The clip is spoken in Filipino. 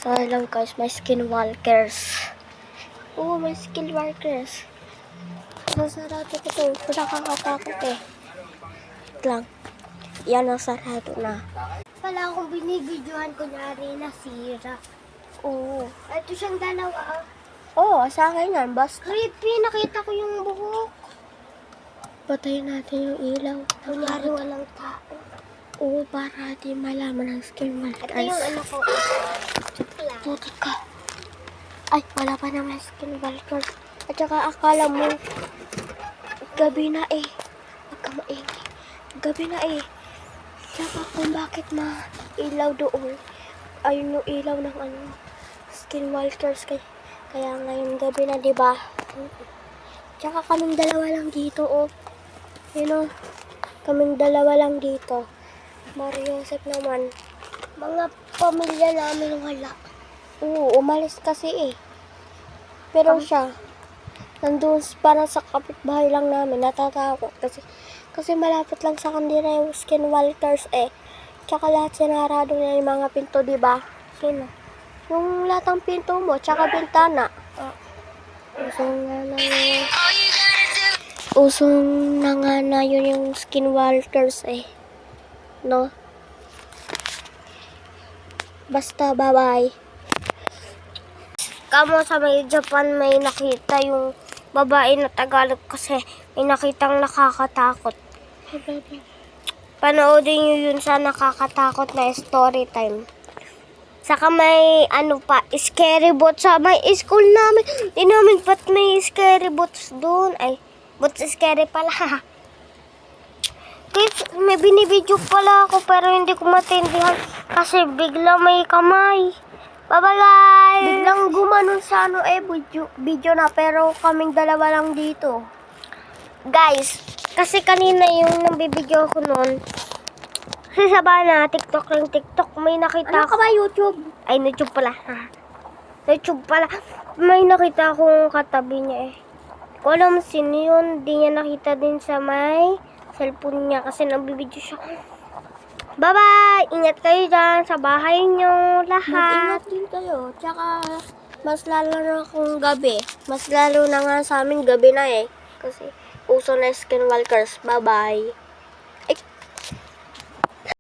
So, hello guys, may skinwalkers. Oo, may skinwalkers. Nasarado ko to. Nakakatakot eh. Wait lang. Yan, nasarado na. Pala akong binibidyohan kunyari nasira. Oo. Ito siyang dalawa. Oo, sa akin yan. Basta Creepy, nakita ko yung buhok. patayin natin yung ilaw. Kunyari walang tao. Oo, para di malaman ng Ito skinwalkers. yung ano ko. Wala. Putik ka. Ay, wala pa naman skinwalkers. At saka akala mo, gabi na eh. Huwag ka maingay. Gabi na eh. Saka kung bakit ilaw doon. Ayun yung ilaw ng skinwalkers. Kaya ngayon gabi na, diba? Tsaka kaming dalawa lang dito, oh. Yun, oh. Kaming dalawa lang dito. Mario Joseph naman. Mga pamilya namin wala. Oo, umalis kasi eh. Pero siya, nandun parang sa kapitbahay lang namin, natatakot. Kasi malapit lang sa kanila yung skinwalkers eh. Tsaka lahat sinarado na yung mga pinto, diba? Sino? Yung lahat ng pinto mo, tsaka bintana. Usong na nga na yun yung skinwalkers eh. No? Basta, bye-bye. Kamo sa may Japan may nakita yung babae na Tagalog kasi may nakitang nakakatakot. Panoodin nyo yun sa nakakatakot na story time. Saka may scary boots sa may school namin. Di namin ba't may scary boots doon. Ay, boots scary pala. Guys, may binibidyo pala ako pero hindi ko matindihan kasi bigla may kamay. Bye-bye guys! Biglang gumanon sa video na pero kaming dalawa lang dito. Guys, kasi kanina yung nabibidyo ko noon, kasi sabahan na, TikTok, may nakita Ano ka ba, YouTube? Ay, YouTube pala. YouTube pala. May nakita akong katabi niya eh. Ko alam sino yun, di niya nakita din sa may cellphone niya kasi nabibidyo siya. Bye-bye! Ingat kayo dyan sa bahay niyo lahat. Mag-ingat din kayo. Tsaka, mas lalo na kung gabi. Mas lalo na nga sa amin gabi na eh. Kasi, uso na skinwalkers. Bye-bye.